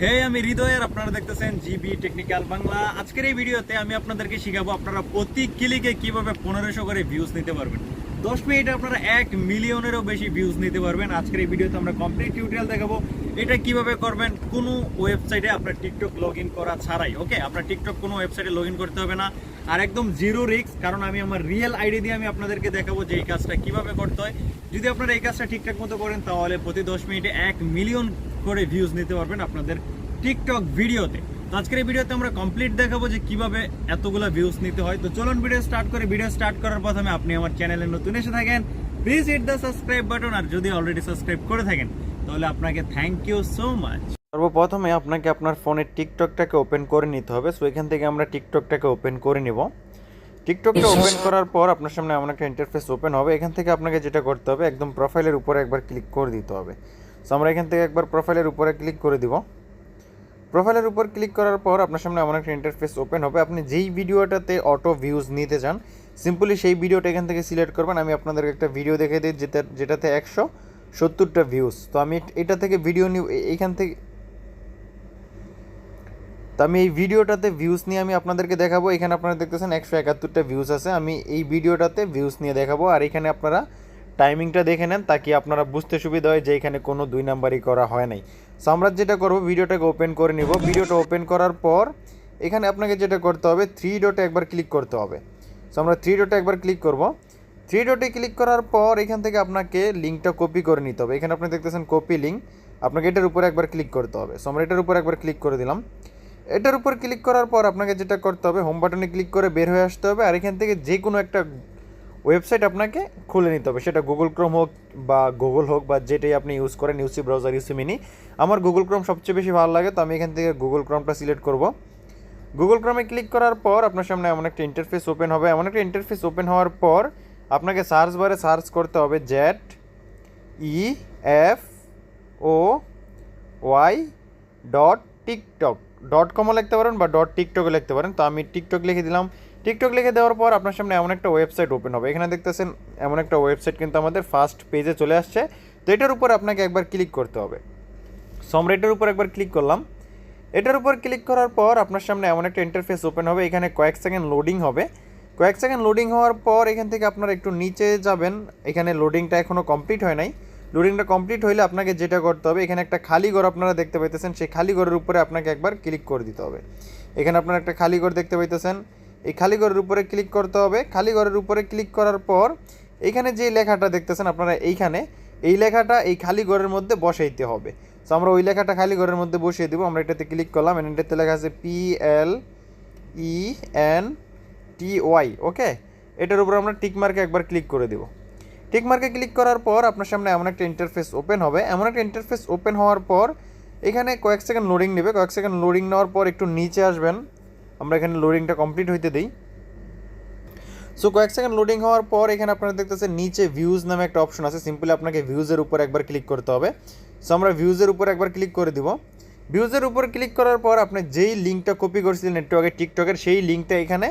হে আমি হৃদয় আর আপনারা দেখতেছেন জিবি টেকনিক্যাল বাংলা। আজকের এই ভিডিওতে আমি আপনাদেরকে শিখাবো আপনারা প্রতি ক্লিকে কিভাবে 1500 করে ভিউজ নিতে পারবেন। 10 মিনিটে আপনারা 1 মিলিয়নেরও বেশি ভিউজ নিতে পারবেন। আজকের এই ভিডিওতে আমরা কমপ্লিট টিউটোরিয়াল দেখাবো এটা কিভাবে করবেন কোনো ওয়েবসাইটে আপনার টিকটক লগ ইন করা ছাড়াই। ওকে, আপনার টিকটক কোনো ওয়েবসাইটে লগ ইন করতে হবে না, আর একদম জিরো রিস্ক, কারণ আমি আমার রিয়েল আইডি দিয়ে আমি আপনাদেরকে দেখাবো যে এই কাজটা কিভাবে করতে হয়। যদি আপনারা এই কাজটা ঠিকঠাক মতো করেন তাহলে প্রতি 10 মিনিটে 1 মিলিয়ন করে ভিউজ নিতে পারবেন আপনাদের টিকটক ভিডিওতে। তো আজকের এই ভিডিওতে আমরা কমপ্লিট দেখাবো যে কিভাবে এতগুলো ভিউজ নিতে হয়। তো চলুন ভিডিও স্টার্ট করে। ভিডিও স্টার্ট করার প্রথমে আপনি আমার চ্যানেলে নতুন এসে থাকেন, please hit the subscribe button, আর যদি অলরেডি সাবস্ক্রাইব করে থাকেন তাহলে আপনাকে থ্যাংক ইউ সো মাচ। সর্বপ্রথমে আপনাকে আপনার ফোনের টিকটকটাকে ওপেন করে নিতে হবে। সো এখান থেকে আমরা টিকটকটাকে ওপেন করে নিব। টিকটকটা ওপেন করার পর আপনার সামনে এমন একটা ইন্টারফেস ওপেন হবে। এখান থেকে আপনাকে যেটা করতে হবে একদম প্রোফাইলের উপরে একবার ক্লিক করে দিতে হবে। সো আমরা এখান থেকে একবার প্রোফাইলের উপরে ক্লিক করে দিব। প্রোফাইলের উপর ক্লিক করার পর আপনার সামনে এমন একটা ইন্টারফেস ওপেন হবে। আপনি যেই ভিডিওটাতে অটো ভিউজ নিতে চান সিম্পলি সেই ভিডিওটা এখান থেকে সিলেক্ট করবেন। আমি আপনাদেরকে একটা ভিডিও দেখে দিই যেটাতে 170টা ভিউজ। তো আমি এটা থেকে ভিডিও নিব এইখান থেকে। তো আমি এই ভিডিওটাতে ভিউজ নিয়ে আমি আপনাদেরকে দেখাবো। এখানে আপনারা দেখতেছেন 171টা ভিউজ আছে। আমি এই ভিডিওটাতে ভিউজ নিয়ে দেখাবো, আর এখানে আপনারা টাইমিংটা দেখে নেন তাকে আপনারা বুঝতে সুবিধা হয় যে এখানে কোনো 2 নাম্বারই করা হয় নাই। সো আমরা যেটা করবো ভিডিওটাকে ওপেন করে নিব। ভিডিওটা ওপেন করার পর এখানে আপনাকে যেটা করতে হবে 3 ডটে একবার ক্লিক করতে হবে। সো আমরা 3 ডটে একবার ক্লিক করব। 3 ডটে ক্লিক করার পর এখান থেকে আপনাকে লিঙ্কটা কপি করে নিতে হবে। এখানে আপনি দেখতেছেন কপি লিঙ্ক, আপনাকে এটার উপরে একবার ক্লিক করতে হবে। সো আমরা এটার উপর একবার ক্লিক করে দিলাম। এটার উপর ক্লিক করার পর আপনাকে যেটা করতে হবে হোম বাটনে ক্লিক করে বের হয়ে আসতে হবে, আর এখান থেকে যে কোনো একটা ওয়েবসাইট আপনাকে খুলে নিতে হবে। সেটা গুগল ক্রোম হোক বা গুগল হোক বা যেটাই আপনি ইউজ করেন, ইউসি ব্রাউজার, ইউসি মিনি। আমার গুগল ক্রোম সবচেয়ে বেশি ভালো লাগে, তো আমি এখান থেকে গুগল ক্রোমটা সিলেক্ট করব। গুগল ক্রোমে ক্লিক করার পর আপনার সামনে এমন একটা ইন্টারফেস ওপেন হবে। এমন একটা ইন্টারফেস ওপেন হওয়ার পর আপনাকে সার্চ বারে সার্চ করতে হবে ZEFOY.TikTok.com লিখতে পারেন বা .TikTok লিখতে পারেন। তো আমি টিকটক লিখে দিলাম। টিকটক লিখে দেওয়ার পর আপনার সামনে এমন একটা ওয়েবসাইট ওপেন হবে। এখানে দেখতেছেন এমন একটা ওয়েবসাইট কিন্তু আমাদের ফার্স্ট পেজে চলে আসছে। তো এটার উপর আপনাকে একবার ক্লিক করতে হবে। সো আমরা এটার উপর একবার ক্লিক করলাম। এটার উপর ক্লিক করার পর আপনার সামনে এমন একটা ইন্টারফেস ওপেন হবে। এখানে কয়েক সেকেন্ড লোডিং হবে। কয়েক সেকেন্ড লোডিং হওয়ার পর এখান থেকে আপনারা একটু নিচে যাবেন। এখানে লোডিংটা এখনও কমপ্লিট হয় নাই। লোডিংটা কমপ্লিট হইলে আপনাকে যেটা করতে হবে এখানে একটা খালি ঘর আপনারা দেখতে পাইতেছেন, সেই খালি ঘরের উপরে আপনাকে একবার ক্লিক করে দিতে হবে। এখানে আপনারা একটা খালি ঘর দেখতে পাইতেছেন, এই খালি ঘরের উপরে ক্লিক করতে হবে। খালি ঘরের উপরে ক্লিক করার পর এখানে যে লেখাটা দেখতেছেন আপনারা এইখানে, এই লেখাটা এই খালি ঘরের মধ্যে বসাইতে হবে। সো আমরা ওই লেখাটা খালি ঘরের মধ্যে বসিয়ে দেবো। আমরা এটাতে ক্লিক করলাম, এটাতে লেখা আছে PLENTY। ওকে, এটার উপর আমরা টিক মার্কে একবার ক্লিক করে দেবো। টিক মার্কে ক্লিক করার পর আপনার সামনে এমন একটা ইন্টারফেস ওপেন হবে। এমন একটা ইন্টারফেস ওপেন হওয়ার পর এখানে কয়েক সেকেন্ড লোডিং নেবে। কয়েক সেকেন্ড লোডিং নেওয়ার পর একটু নিচে আসবেন। আমরা এখানে লোডিংটা কমপ্লিট হইতে দিই। সো কয়েক সেকেন্ড লোডিং হওয়ার পর এখানে আপনারা দেখতেছেন নিচে ভিউজ নামে একটা অপশন আছে। সিম্পলি আপনাকে ভিউজের উপর একবার ক্লিক করতে হবে। সো আমরা ভিউজের উপর একবার ক্লিক করে দিব। ভিউজের উপর ক্লিক করার পর আপনি যেই লিঙ্কটা কপি করছিলেন একটু আগে টিকটকের, সেই লিঙ্কটা এখানে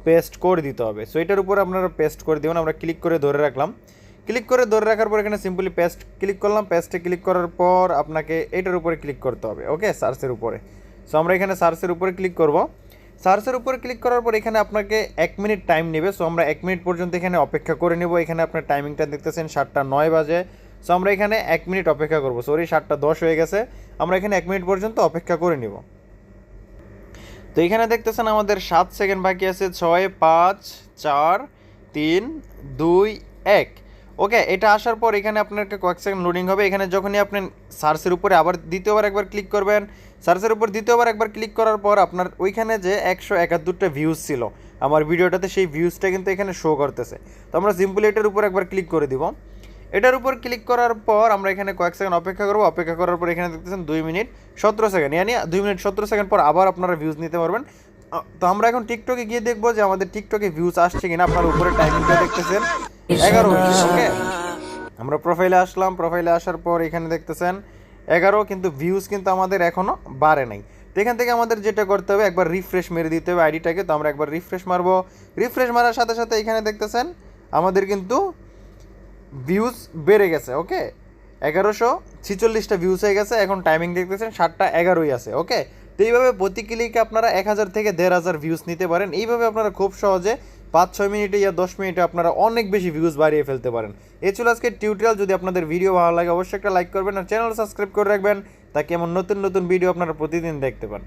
পেস্ট করে দিতে হবে। সো এটার উপর আপনারা পেস্ট করে দেবেন। আমরা ক্লিক করে ধরে রাখলাম। ক্লিক করে ধরে রাখার পর এখানে সিম্পলি পেস্ট ক্লিক করলাম। পেস্টে ক্লিক করার পর আপনাকে এটার উপরে ক্লিক করতে হবে। ওকে, সার্চের উপরে। সো আমরা এখানে সার্চের উপরে ক্লিক করব। সার্চের উপরে ক্লিক করার পর এখানে আপনাকে 1 মিনিট টাইম নেবে। সো আমরা 1 মিনিট পর্যন্ত এখানে অপেক্ষা করে নেব। এখানে আপনার টাইমিংটা দেখতেছেন 7:09 বাজে। সো আমরা এখানে 1 মিনিট অপেক্ষা করব। সরি, 7:10 হয়ে গেছে। আমরা এখানে 1 মিনিট পর্যন্ত অপেক্ষা করে নিব। তো এখানে দেখতেছেন আমাদের 7 সেকেন্ড বাকি আছে। 6, 5, 4, 3, 2, 1। ওকে, এটা আসার পর এখানে আপনাকে কয়েক সেকেন্ড লোডিং হবে। এখানে যখনই আপনি সার্চের উপরে আবার দ্বিতীয়বার একবার ক্লিক করবেন, সার্চের উপর দ্বিতীয়বার একবার ক্লিক করার পর আপনার ওইখানে যে 171টা ভিউজ ছিল আমার ভিডিওটাতে, সেই ভিউজটা কিন্তু এখানে শো করতেছে। তো আমরা সিম্পলি এটার উপর একবার ক্লিক করে দিব। এটার উপর ক্লিক করার পর আমরা এখানে কয়েক সেকেন্ড অপেক্ষা করবো। অপেক্ষা করার পর এখানে দেখতেছেন 2 মিনিট 17 সেকেন্ড, ইয়ানি 2 মিনিট 17 সেকেন্ড পর আবার আপনারা ভিউজ নিতে পারবেন। তো আমরা এখন টিকটকে গিয়ে দেখবো যে আমাদের টিকটকে ভিউজ আসছে কিনা। আপনার উপরে টাইমিংটা দেখতেছেন 11 হয়েছে। ওকে, আমরা প্রোফাইলে আসলাম। প্রোফাইলে আসার পর এখানে দেখতেছেন 11, কিন্তু ভিউজ কিন্তু আমাদের এখনও বাড়ে নাই। তো এখান থেকে আমাদের যেটা করতে হবে একবার রিফ্রেশ মেরে দিতে হবে আইডিটাকে। তো আমরা একবার রিফ্রেশ মারবো। রিফ্রেশ মারার সাথে সাথে এখানে দেখতেছেন আমাদের কিন্তু ভিউজ বেড়ে গেছে। ওকে, 1146টা ভিউজ হয়ে গেছে। এখন টাইমিং দেখতেছেন 7:11 আছে। ওকে, তো এইভাবে প্রতি ক্লিকে আপনারা 1000 থেকে 1500 ভিউজ নিতে পারেন। এইভাবে আপনারা খুব সহজে 5-6 মিনিটে ইয়া 10 মিনিটে আপনারা অনেক বেশি ভিউজ বাড়িয়ে ফেলতে পারেন। এই ছিল আজকের টিউটোরিয়াল। যদি আপনাদের ভিডিও ভালো লাগে অবশ্যই একটা লাইক করবেন আর চ্যানেল সাবস্ক্রাইব করে রাখবেন, তাকে এমন নতুন নতুন ভিডিও আপনারা প্রতিদিন দেখতে পান।